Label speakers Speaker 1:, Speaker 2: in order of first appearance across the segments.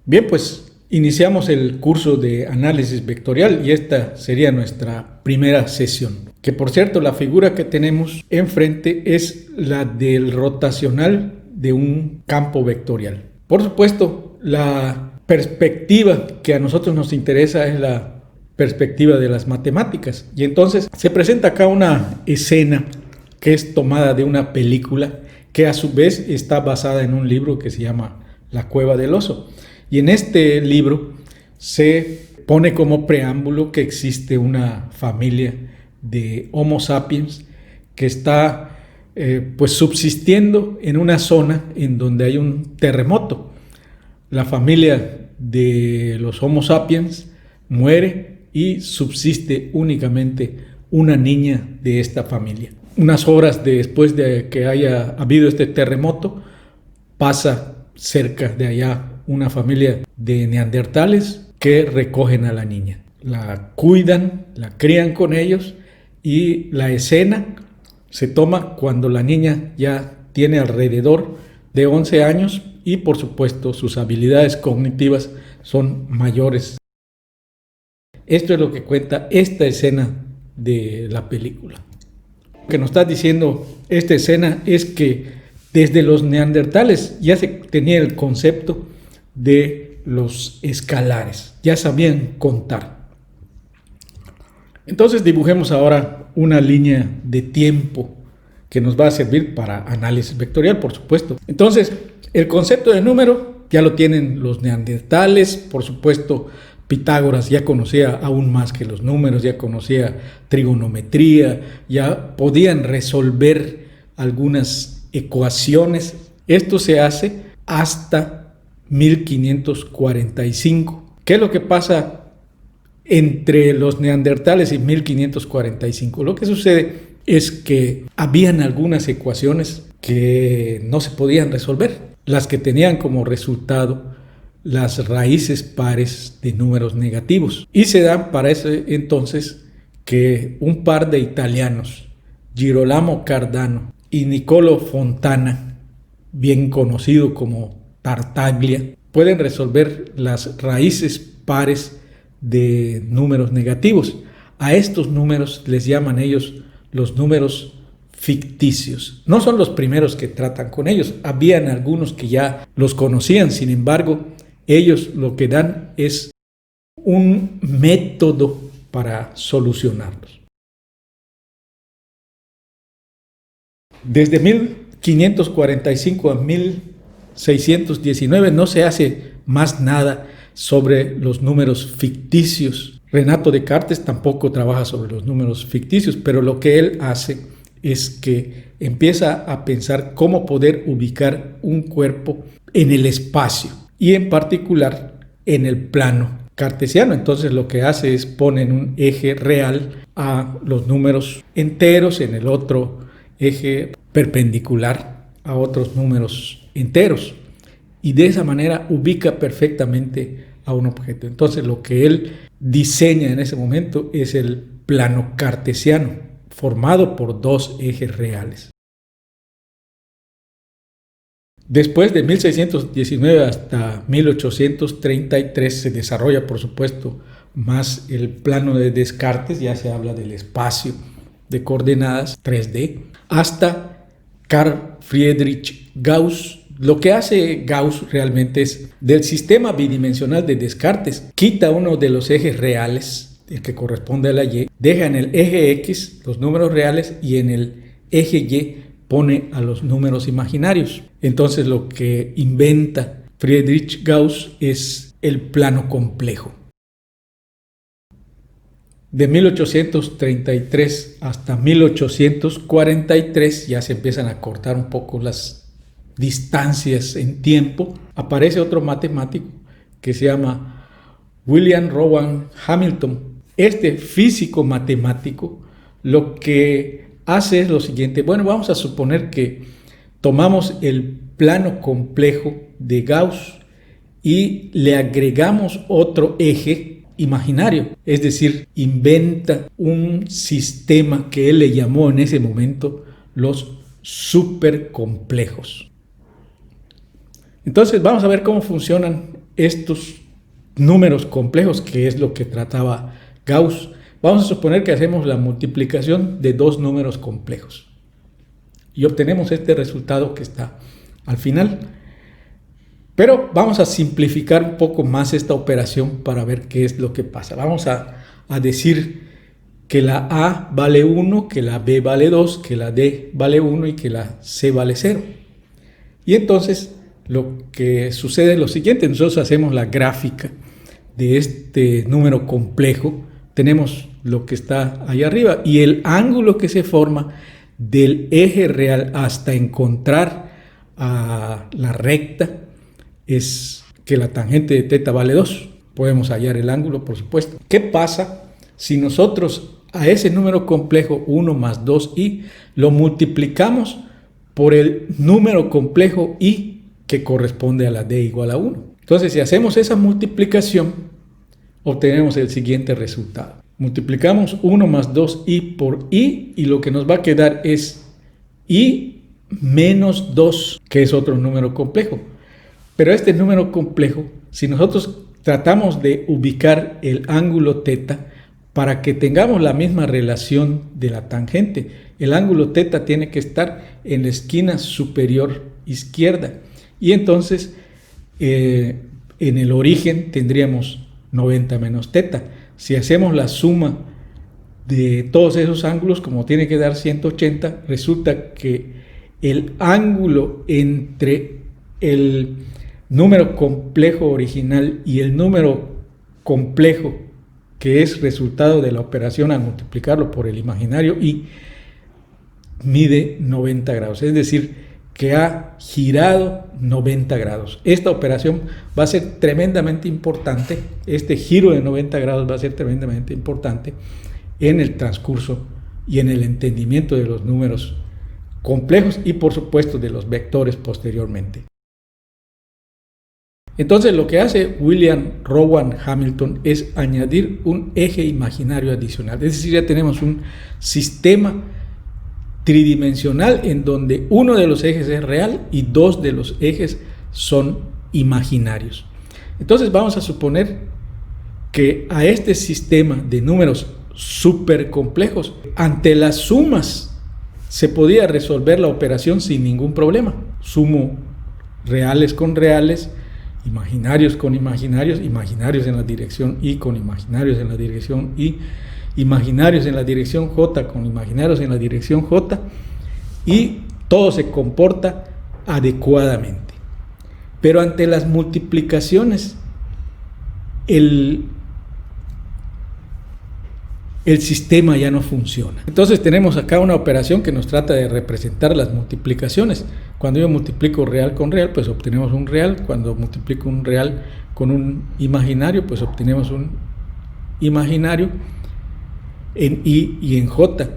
Speaker 1: Bien, pues iniciamos el curso de análisis vectorial y esta sería nuestra primera sesión. Que por cierto, la figura que tenemos enfrente es la del rotacional de un campo vectorial. Por supuesto, la perspectiva que a nosotros nos interesa es la perspectiva de las matemáticas. Y entonces se presenta acá una escena que es tomada de una película que a su vez está basada en un libro que se llama La Cueva del Oso. Y en este libro se pone como preámbulo que existe una familia de Homo sapiens que está pues subsistiendo en una zona en donde hay un terremoto. La familia de los Homo sapiens muere y subsiste únicamente una niña de esta familia. Unas horas después de que haya habido este terremoto, pasa cerca de allá una familia de neandertales que recogen a la niña. La cuidan, la crían con ellos y la escena se toma cuando la niña ya tiene alrededor de 11 años y por supuesto sus habilidades cognitivas son mayores. Esto es lo que cuenta esta escena de la película. Lo que nos está diciendo esta escena es que desde los neandertales ya se tenía el concepto de los escalares, ya sabían contar. Entonces dibujemos ahora una línea de tiempo que nos va a servir para análisis vectorial, por supuesto. Entonces, el concepto de número ya lo tienen los neandertales, por supuesto. Pitágoras ya conocía aún más que los números, ya conocía trigonometría, ya podían resolver algunas ecuaciones. Esto se hace hasta 1545. ¿Qué es lo que pasa entre los neandertales y 1545? Lo que sucede es que habían algunas ecuaciones que no se podían resolver, las que tenían como resultado las raíces pares de números negativos. Y se da para ese entonces que un par de italianos, Girolamo Cardano y Niccolò Fontana, bien conocido como Tartaglia, pueden resolver las raíces pares de números negativos. A estos números les llaman ellos los números ficticios. No son los primeros que tratan con ellos, habían algunos que ya los conocían, sin embargo, ellos lo que dan es un método para solucionarlos. Desde 1545 a 1619 no se hace más nada sobre los números ficticios. Renato Descartes tampoco trabaja sobre los números ficticios, pero lo que él hace es que empieza a pensar cómo poder ubicar un cuerpo en el espacio y en particular en el plano cartesiano. Entonces lo que hace es poner en un eje real a los números enteros, en el otro eje perpendicular a otros números enteros, y de esa manera ubica perfectamente a un objeto. Entonces lo que él diseña en ese momento es el plano cartesiano, formado por dos ejes reales. Después de 1619 hasta 1833 se desarrolla, por supuesto, más el plano de Descartes, ya se habla del espacio de coordenadas 3D, hasta Carl Friedrich Gauss. Lo que hace Gauss realmente es, del sistema bidimensional de Descartes, quita uno de los ejes reales, el que corresponde a la Y, deja en el eje X los números reales y en el eje Y pone a los números imaginarios. Entonces lo que inventa Friedrich Gauss es el plano complejo. De 1833 hasta 1843 ya se empiezan a cortar un poco las distancias en tiempo. Aparece otro matemático que se llama William Rowan Hamilton. Este físico matemático lo que hace es lo siguiente. Bueno, vamos a suponer que tomamos el plano complejo de Gauss y le agregamos otro eje imaginario, es decir, inventa un sistema que él le llamó en ese momento los supercomplejos. Entonces vamos a ver cómo funcionan estos números complejos, que es lo que trataba Gauss. Vamos a suponer que hacemos la multiplicación de dos números complejos y obtenemos este resultado que está al final. Pero vamos a simplificar un poco más esta operación para ver qué es lo que pasa. Vamos a decir que la A vale 1, que la B vale 2, que la D vale 1 y que la C vale 0. Y entonces lo que sucede es lo siguiente: nosotros hacemos la gráfica de este número complejo, tenemos lo que está ahí arriba y el ángulo que se forma del eje real hasta encontrar a la recta es que la tangente de θ vale 2. Podemos hallar el ángulo, por supuesto. ¿Qué pasa si nosotros a ese número complejo 1 más 2i lo multiplicamos por el número complejo i que corresponde a la d igual a 1? Entonces, si hacemos esa multiplicación, obtenemos el siguiente resultado. Multiplicamos 1 más 2i por i y lo que nos va a quedar es i menos 2, que es otro número complejo. Pero este número complejo, si nosotros tratamos de ubicar el ángulo θ para que tengamos la misma relación de la tangente, el ángulo θ tiene que estar en la esquina superior izquierda. Y entonces, en el origen tendríamos 90 menos θ. Si hacemos la suma de todos esos ángulos, como tiene que dar 180, resulta que el ángulo entre el número complejo original y el número complejo que es resultado de la operación al multiplicarlo por el imaginario y mide 90 grados, es decir, que ha girado 90 grados. Esta operación va a ser tremendamente importante, este giro de 90 grados va a ser tremendamente importante en el transcurso y en el entendimiento de los números complejos y por supuesto de los vectores posteriormente. Entonces lo que hace William Rowan Hamilton es añadir un eje imaginario adicional, es decir, ya tenemos un sistema tridimensional en donde uno de los ejes es real y dos de los ejes son imaginarios. Entonces vamos a suponer que a este sistema de números supercomplejos, ante las sumas se podía resolver la operación sin ningún problema. Sumo reales con reales, imaginarios con imaginarios, imaginarios en la dirección y con imaginarios en la dirección y, imaginarios en la dirección j con imaginarios en la dirección j, y todo se comporta adecuadamente. Pero ante las multiplicaciones el sistema ya no funciona. Entonces tenemos acá una operación que nos trata de representar las multiplicaciones. Cuando yo multiplico real con real, pues obtenemos un real. Cuando multiplico un real con un imaginario, pues obtenemos un imaginario en i y en j.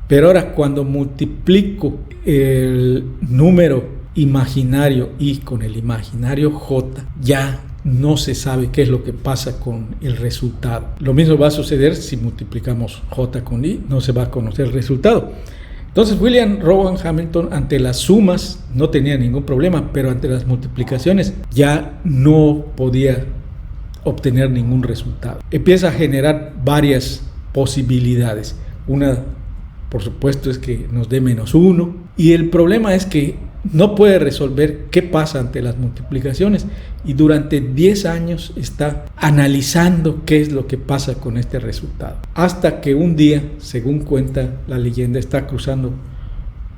Speaker 1: Pero ahora cuando multiplico el número imaginario i con el imaginario j, ya no se sabe qué es lo que pasa con el resultado. Lo mismo va a suceder si multiplicamos j con i, no se va a conocer el resultado. Entonces William Rowan Hamilton ante las sumas no tenía ningún problema, pero ante las multiplicaciones ya no podía obtener ningún resultado. Empieza a generar varias posibilidades. Una, por supuesto, es que nos dé -1, y el problema es que no puede resolver qué pasa ante las multiplicaciones y durante 10 años está analizando qué es lo que pasa con este resultado. Hasta que un día, según cuenta la leyenda, está cruzando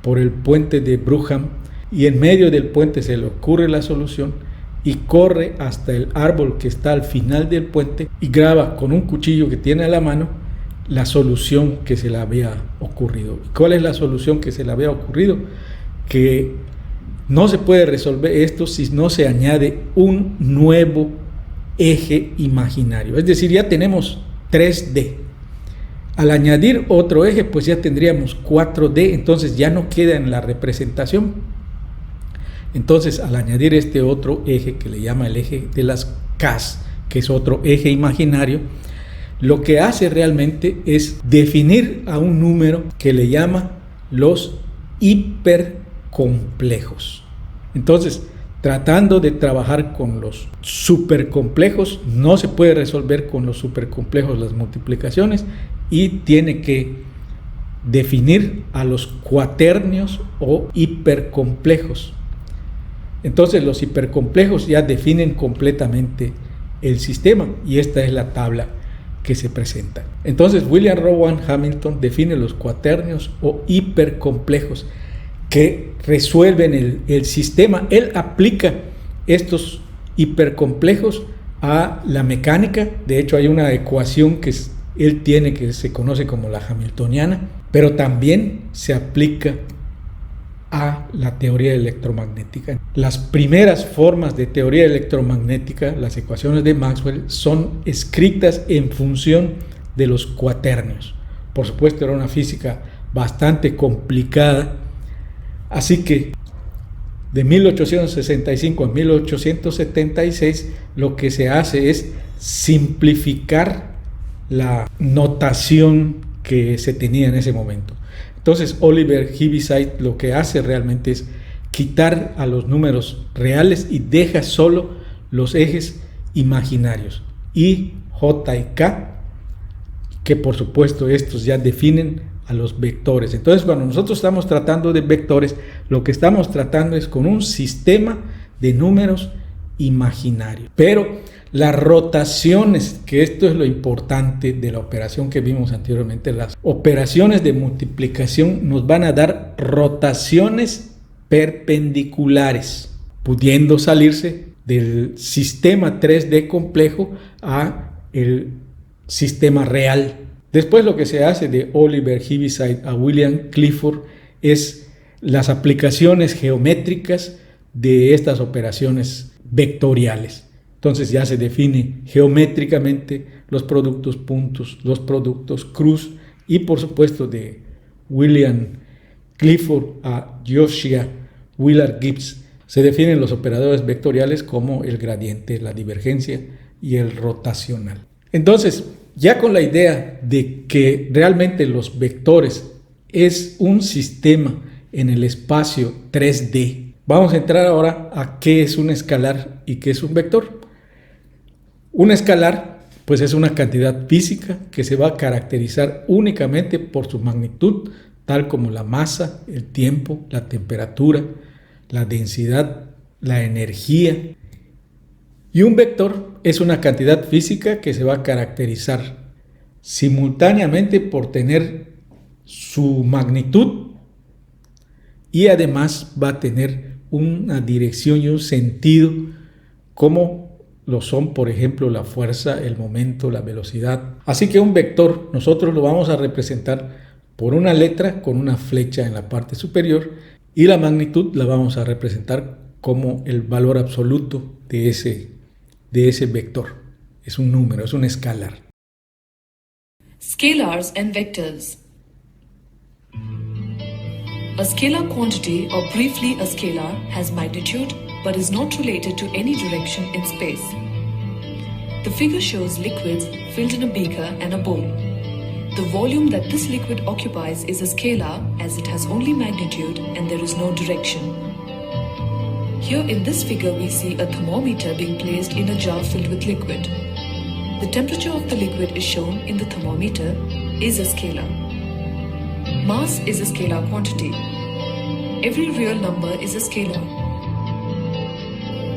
Speaker 1: por el puente de Brougham y en medio del puente se le ocurre la solución y corre hasta el árbol que está al final del puente y graba con un cuchillo que tiene a la mano la solución que se le había ocurrido. ¿Y cuál es la solución que se le había ocurrido? Que no se puede resolver esto si no se añade un nuevo eje imaginario. Es decir, ya tenemos 3D. Al añadir otro eje, pues ya tendríamos 4D, entonces ya no queda en la representación. Entonces, al añadir este otro eje que le llama el eje de las Ks, que es otro eje imaginario, lo que hace realmente es definir a un número que le llama los hipercomplejos. Entonces, tratando de trabajar con los supercomplejos. No se puede resolver con los supercomplejos las multiplicaciones y tiene que definir a los cuaternios o hipercomplejos. Entonces los hipercomplejos ya definen completamente el sistema y esta es la tabla que se presenta. Entonces William Rowan Hamilton define los cuaternios o hipercomplejos que resuelven el sistema. Él aplica estos hipercomplejos a la mecánica. De hecho hay una ecuación que él tiene que se conoce como la hamiltoniana, pero también se aplica a la teoría electromagnética. Las primeras formas de teoría electromagnética, las ecuaciones de Maxwell, son escritas en función de los cuaternios. Por supuesto, era una física bastante complicada, así que de 1865 a 1876 lo que se hace es simplificar la notación que se tenía en ese momento. Entonces Oliver Heaviside lo que hace realmente es quitar a los números reales y deja solo los ejes imaginarios, I, J y K, que por supuesto estos ya definen a los vectores. Entonces cuando nosotros estamos tratando de vectores, lo que estamos tratando es con un sistema de números imaginarios. Pero las rotaciones, que esto es lo importante de la operación que vimos anteriormente, las operaciones de multiplicación nos van a dar rotaciones perpendiculares, pudiendo salirse del sistema 3D complejo a el sistema real. Después lo que se hace de Oliver Heaviside a William Clifford es las aplicaciones geométricas de estas operaciones vectoriales. Entonces ya se define geométricamente los productos puntos, los productos cruz y por supuesto de William Clifford a Josiah Willard Gibbs se definen los operadores vectoriales como el gradiente, la divergencia y el rotacional. Entonces, ya con la idea de que realmente los vectores es un sistema en el espacio 3D, vamos a entrar ahora a qué es un escalar y qué es un vector. Un escalar, pues es una cantidad física que se va a caracterizar únicamente por su magnitud, tal como la masa, el tiempo, la temperatura, la densidad, la energía. Y un vector es una cantidad física que se va a caracterizar simultáneamente por tener su magnitud y además va a tener una dirección y un sentido como lo son, por ejemplo, la fuerza, el momento, la velocidad. Así que un vector nosotros lo vamos a representar por una letra con una flecha en la parte superior y la magnitud la vamos a representar como el valor absoluto de ese vector. Es un número, es un escalar.
Speaker 2: Scalars and vectors. A scalar quantity, or briefly a scalar, has magnitude but is not related to any direction in space. The figure shows liquids filled in a beaker and a bowl. The volume that this liquid occupies is a scalar as it has only magnitude and there is no direction. Here in this figure we see a thermometer being placed in a jar filled with liquid. The temperature of the liquid is shown in the thermometer is a scalar. Mass is a scalar quantity. Every real number is a scalar.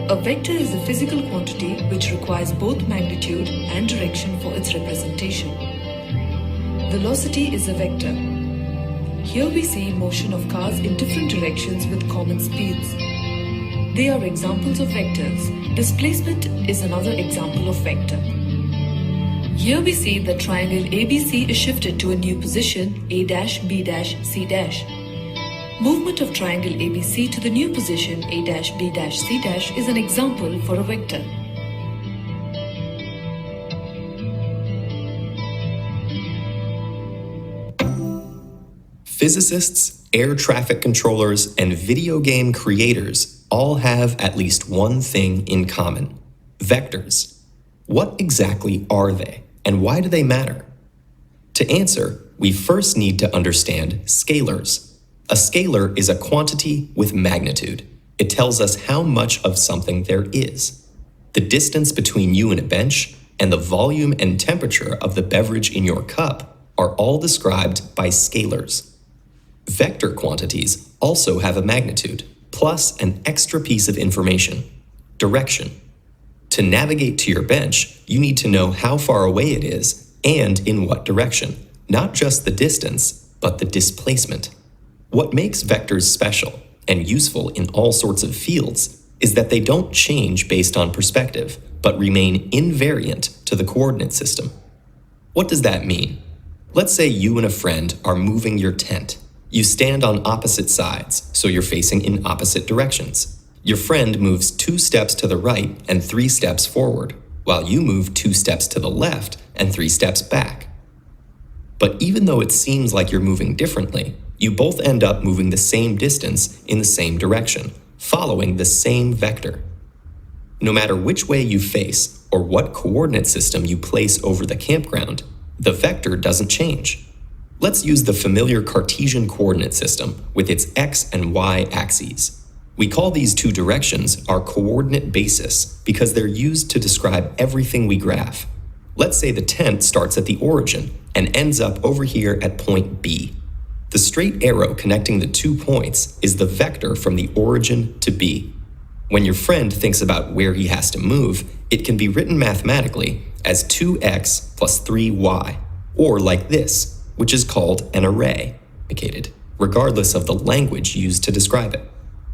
Speaker 2: A vector is a physical quantity which requires both magnitude and direction for its representation. Velocity is a vector. Here we see motion of cars in different directions with common speeds. They are examples of vectors. Displacement is another example of vector. Here we see that triangle ABC is shifted to a new position A', B', C'. Movement of triangle ABC to the new position A', B', C' is an example for a vector.
Speaker 3: Physicists, air traffic controllers, and video game creators all have at least one thing in common: vectors. What exactly are they, and why do they matter? To answer, we first need to understand scalars. A scalar is a quantity with magnitude. It tells us how much of something there is. The distance between you and a bench and the volume and temperature of the beverage in your cup are all described by scalars. Vector quantities also have a magnitude, plus an extra piece of information: direction. To navigate to your bench, you need to know how far away it is and in what direction, not just the distance, but the displacement. What makes vectors special and useful in all sorts of fields is that they don't change based on perspective, but remain invariant to the coordinate system. What does that mean? Let's say you and a friend are moving your tent. You stand on opposite sides, so you're facing in opposite directions. Your friend moves 2 steps to the right and 3 steps forward, while you move 2 steps to the left and 3 steps back. But even though it seems like you're moving differently, you both end up moving the same distance in the same direction, following the same vector. No matter which way you face or what coordinate system you place over the campground, the vector doesn't change. Let's use the familiar Cartesian coordinate system with its x and y axes. We call these 2 directions our coordinate basis because they're used to describe everything we graph. Let's say the tent starts at the origin and ends up over here at point B. The straight arrow connecting the 2 points is the vector from the origin to B. When your friend thinks about where he has to move, it can be written mathematically as 2x plus 3y, or like this, which is called an array, regardless of the language used to describe it.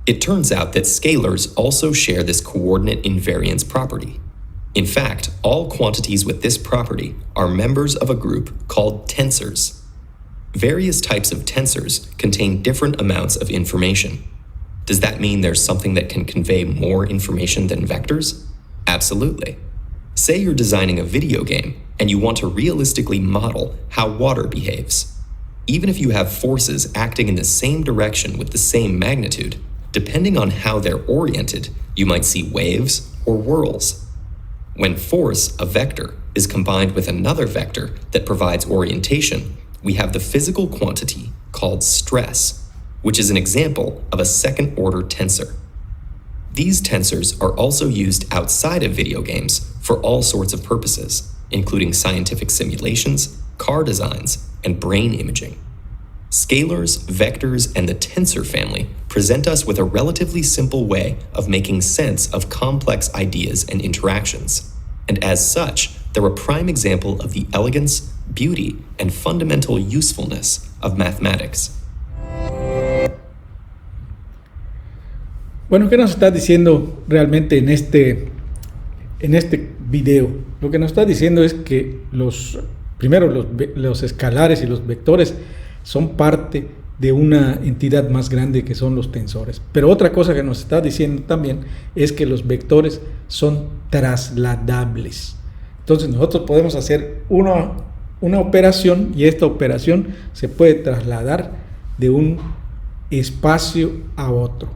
Speaker 3: It turns out that scalars also share this coordinate invariance property. In fact, all quantities with this property are members of a group called tensors. Various types of tensors contain different amounts of information. Does that mean there's something that can convey more information than vectors? Absolutely. Say you're designing a video game and you want to realistically model how water behaves. Even if you have forces acting in the same direction with the same magnitude, depending on how they're oriented, you might see waves or whirls. When force, a vector, is combined with another vector that provides orientation, we have the physical quantity called stress, which is an example of a second-order tensor. These tensors are also used outside of video games for all sorts of purposes, including scientific simulations, car designs, and brain imaging. Scalars, vectors, and the tensor family present us with a relatively simple way of making sense of complex ideas and interactions. And as such, they're a prime example of the elegance, beauty, and fundamental usefulness of mathematics.
Speaker 1: Bueno, ¿qué nos está diciendo realmente en este video? Lo que nos está diciendo es que los escalares y los vectores son parte de una entidad más grande que son los tensores. Pero otra cosa que nos está diciendo también es que los vectores son trasladables. Entonces nosotros podemos hacer una operación y esta operación se puede trasladar de un espacio a otro.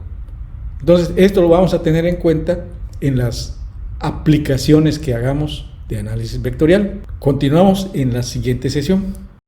Speaker 1: Entonces esto lo vamos a tener en cuenta en las aplicaciones que hagamos de análisis vectorial. Continuamos en la siguiente sesión.